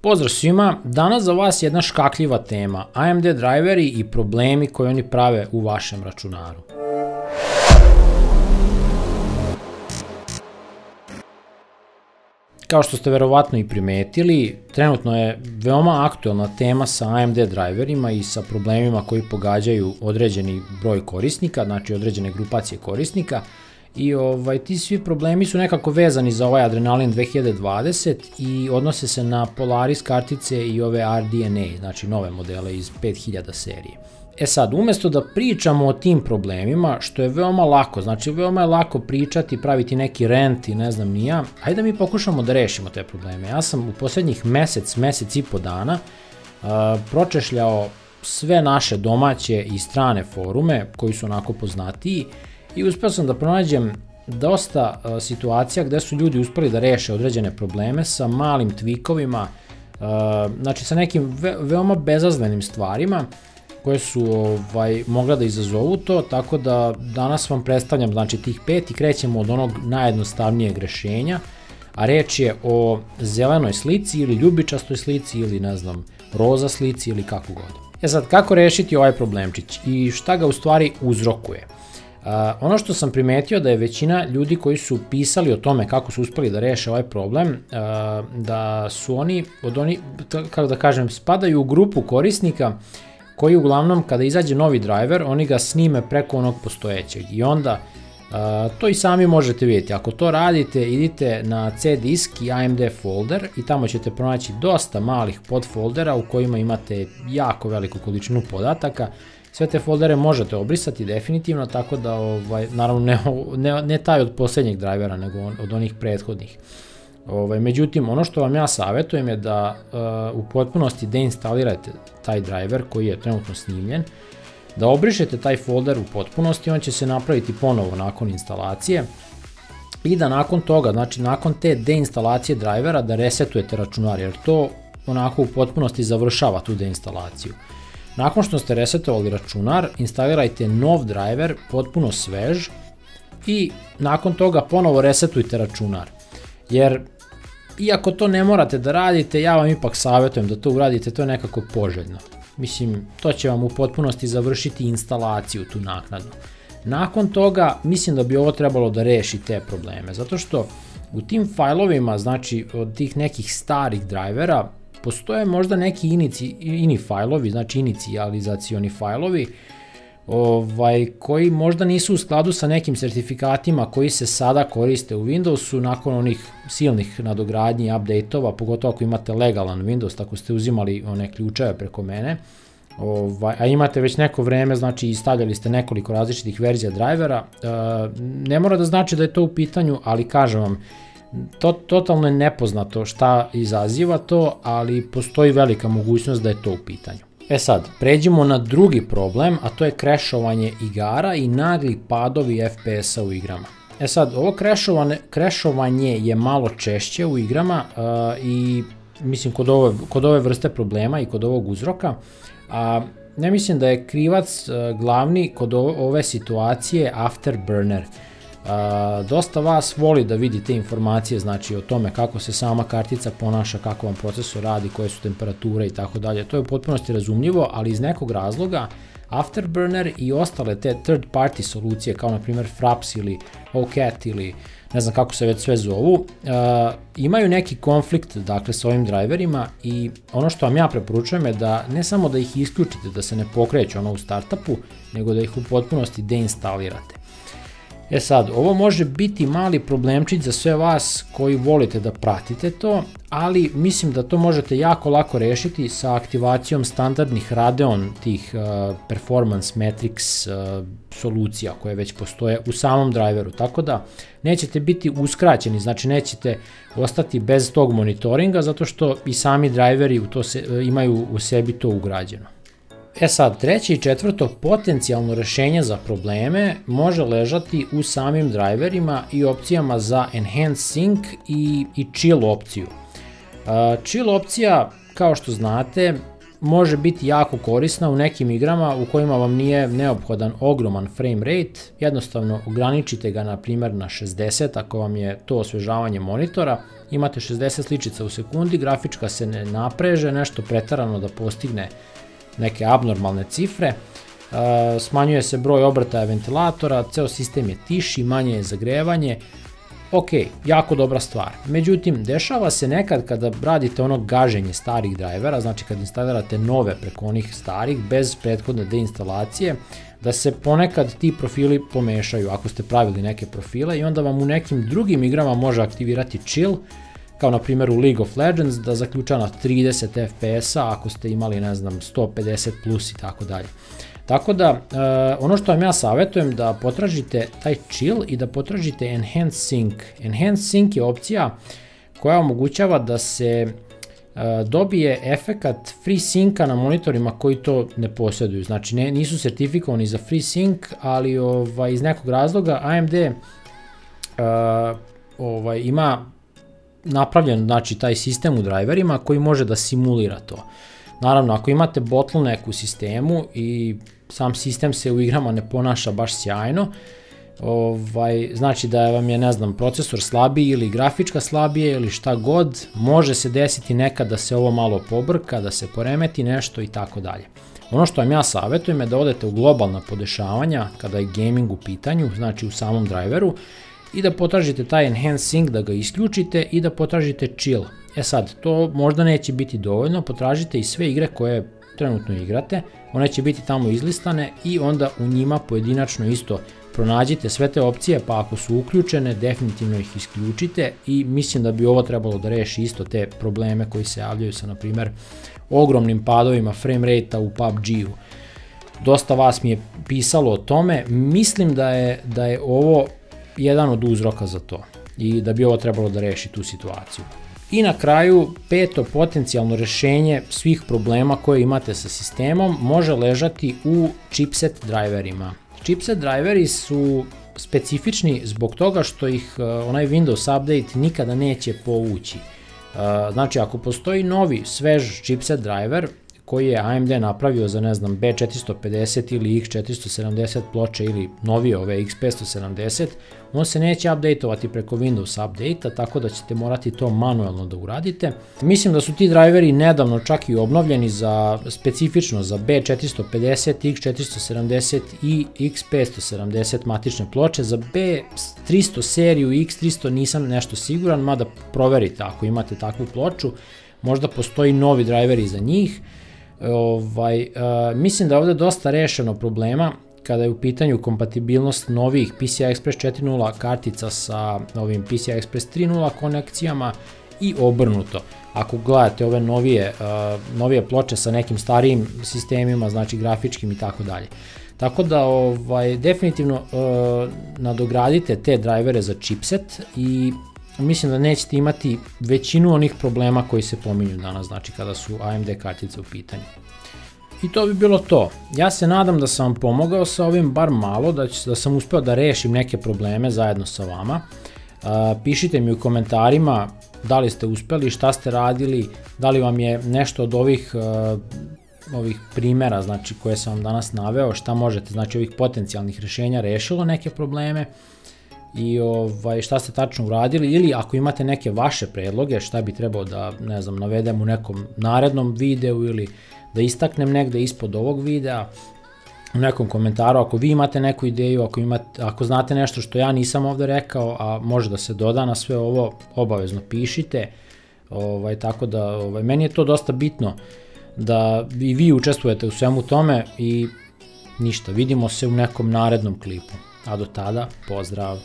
Pozdrav svima, danas za vas jedna škakljiva tema, AMD driveri i problemi koje oni prave u vašem računaru. Kao što ste verovatno i primetili, trenutno je veoma aktuelna tema sa AMD driverima i sa problemima koji pogađaju određeni broj korisnika, znači određene grupacije korisnika. I ti svi problemi su nekako vezani za ovaj Adrenalin 2020 i odnose se na Polaris kartice i ove RDNA, znači nove modele iz 5000 serije. E sad, umesto da pričamo o tim problemima, što je veoma lako, znači veoma je lako pričati, praviti neki rent i ne znam ni ja, hajde da mi pokušamo da rešimo te probleme. Ja sam u poslednjih mesec i po dana pročešljao sve naše domaće i strane forume koji su onako poznatiji i uspeo sam da pronađem dosta situacija gde su ljudi uspeli da reše određene probleme sa malim tweakovima, znači sa nekim veoma bezazlenim stvarima koje su mogle da izazovu to, tako da danas vam predstavljam znači tih 5 i krećemo od onog najjednostavnijeg rešenja, a reč je o zelenoj slici ili ljubičastoj slici ili ne znam, roza slici ili kako god. E sad, kako rešiti ovaj problemčić i šta ga u stvari uzrokuje? Ono što sam primetio da je većina ljudi koji su pisali o tome kako su uspeli da reše ovaj problem, da su oni, kako da kažem, spadaju u grupu korisnika koji uglavnom kada izađe novi driver, oni ga snime preko onog postojećeg i onda to i sami možete vidjeti. Ako to radite, idite na C disk i AMD folder i tamo ćete pronaći dosta malih podfoldera u kojima imate jako veliku količinu podataka. Sve te foldere možete obrisati definitivno, tako da, naravno ne taj od posljednjeg drivera, nego od onih prethodnih. Međutim, ono što vam ja savjetujem je da u potpunosti deinstalirate taj driver koji je trenutno snimljen, da obrišete taj folder u potpunosti, on će se napraviti ponovo nakon instalacije i da nakon toga, znači nakon te deinstalacije drivera, da resetujete računar, jer to onako u potpunosti završava tu deinstalaciju. Nakon što ste resetovali računar, instalirajte nov driver, potpuno svež i nakon toga ponovo resetujte računar. Jer, iako to ne morate da radite, ja vam ipak savjetujem da to uradite, to je nekako poželjno. Mislim, to će vam u potpunosti završiti instalaciju tu naknadno. Nakon toga, mislim da bi ovo trebalo da reši te probleme, zato što u tim fajlovima, znači od tih nekih starih drivera, postoje možda neki ini fajlovi, znači inicijalizacioni fajlovi, koji možda nisu u skladu sa nekim sertifikatima koji se sada koriste u Windowsu nakon onih silnih nadogradnji i update-ova, pogotovo ako imate legalan Windows, ako ste uzimali one ključeve preko mene, a imate već neko vreme, znači i stavljali ste nekoliko različitih verzija drivera, ne mora da znači da je to u pitanju, ali kažem vam, totalno je nepoznato šta izaziva to, ali postoji velika mogućnost da je to u pitanju. E sad, pređimo na drugi problem, a to je crashovanje igara i nagli padovi FPS-a u igrama. E sad, ovo crashovanje je malo češće u igrama i mislim kod ove vrste problema i kod ovog uzroka, a ne mislim da je krivac glavni kod ove situacije Afterburner. Dosta vas voli da vidi te informacije, znači o tome kako se sama kartica ponaša, kako vam procesor radi, koje su temperature i tako dalje. To je u potpunosti razumljivo, ali iz nekog razloga Afterburner i ostale te third party solucije, kao na primjer Fraps ili OCAT ili ne znam kako se već sve zovu, imaju neki konflikt dakle s ovim driverima i ono što vam ja preporučujem je da ne samo da ih isključite, da se ne pokreću ono u startupu, nego da ih u potpunosti deinstalirate. E sad, ovo može biti mali problemčić za sve vas koji volite da pratite to, ali mislim da to možete jako lako rešiti sa aktivacijom standardnih Radeon tih Performance Matrix solucija koje već postoje u samom driveru, tako da nećete biti uskraćeni, znači nećete ostati bez tog monitoringa zato što i sami driveri imaju u sebi to ugrađeno. E sad, treće i četvrto potencijalno rešenje za probleme može ležati u samim driverima i opcijama za Enhance Sync i Chill opciju. Chill opcija, kao što znate, može biti jako korisna u nekim igrama u kojima vam nije neophodan ogroman frame rate, jednostavno ograničite ga na primjer na 60 ako vam je to osvežavanje monitora imate 60 sličica u sekundi, grafička se ne napreže, nešto pretarano da postigne neke abnormalne cifre, smanjuje se broj obrtaja ventilatora, ceo sistem je tiši, manje je zagrevanje, ok, jako dobra stvar. Međutim, dešava se nekad kada radite ono gaženje starih drajvera, znači kad instalirate nove preko onih starih, bez prethodne deinstalacije, da se ponekad ti profili pomešaju, ako ste pravili neke profile, i onda vam u nekim drugim igrama može aktivirati chill, kao na primjer u League of Legends, da zaključa na 30 FPS-a, ako ste imali, ne znam, 150 plus i tako dalje. Tako da, ono što vam ja savjetujem da potražite taj chill i da potražite Enhance Sync. Enhance Sync je opcija koja omogućava da se dobije efekat free synca na monitorima koji to ne posjeduju. Znači nisu sertifikovani za free sync, ali iz nekog razloga AMD ima napravljen, znači, taj sistem u driverima koji može da simulira to. Naravno, ako imate bottleneck u sistemu i sam sistem se u igrama ne ponaša baš sjajno, znači da vam je, ne znam, procesor slabiji ili grafička slabije ili šta god, može se desiti nekad da se ovo malo pobrka, da se poremeti nešto i tako dalje. Ono što vam ja savjetujem je da odete u globalna podešavanja kada je gaming u pitanju, znači u samom driveru, i da potražite taj Enhance Sync, da ga isključite i da potražite chill. E sad, to možda neće biti dovoljno, potražite i sve igre koje trenutno igrate, one će biti tamo izlistane i onda u njima pojedinačno isto pronađite sve te opcije, pa ako su uključene, definitivno ih isključite, i mislim da bi ovo trebalo da reši isto te probleme koji se javljaju sa, na primjer, ogromnim padovima frame rate-a u PUBG-u. Dosta vas mi je pisalo o tome, mislim da je ovo jedan od uzroka za to i da bi ovo trebalo da reši tu situaciju. I na kraju, peto potencijalno rešenje svih problema koje imate sa sistemom može ležati u chipset driverima. Chipset driveri su specifični zbog toga što ih onaj Windows update nikada neće povući. Znači, ako postoji novi, svež chipset driver koji je AMD napravio za, ne znam, B450 ili X470 ploče ili novije ove X570, on se neće updateovati preko Windows update-a, tako da ćete morati to manualno da uradite. Mislim da su ti driveri nedavno čak i obnovljeni specifično za B450, X470 i X570 matične ploče. Za B300 seriju i X300 nisam nešto siguran, mada proverite ako imate takvu ploču, možda postoji novi driveri za njih. Mislim da je ovdje dosta rešeno problema kada je u pitanju kompatibilnost novih PCI Express 4.0 kartica sa ovim PCI Express 3.0 konekcijama i obrnuto. Ako gledate ove novije ploče sa nekim starijim sistemima, znači grafičkim i tako dalje. Tako da definitivno nadogradite te drivere za chipset i mislim da nećete imati većinu onih problema koji se pominju danas, znači kada su AMD kartice u pitanju. I to bi bilo to. Ja se nadam da sam vam pomogao sa ovim bar malo, da sam uspeo da rešim neke probleme zajedno sa vama. Pišite mi u komentarima da li ste uspeli, šta ste radili, da li vam je nešto od ovih primjera, znači koje sam vam danas naveo, šta možete, znači ovih potencijalnih rešenja rešilo neke probleme i šta ste tačno uradili, ili ako imate neke vaše predloge šta bi trebao da, ne znam, navedem u nekom narednom videu ili da istaknem negde ispod ovog videa u nekom komentaru. Ako vi imate neku ideju, ako znate nešto što ja nisam ovde rekao, a može da se doda na sve ovo, obavezno pišite. Tako da meni je to dosta bitno da i vi učestvujete u svemu tome i ništa, vidimo se u nekom narednom klipu. A do tada, pozdrav!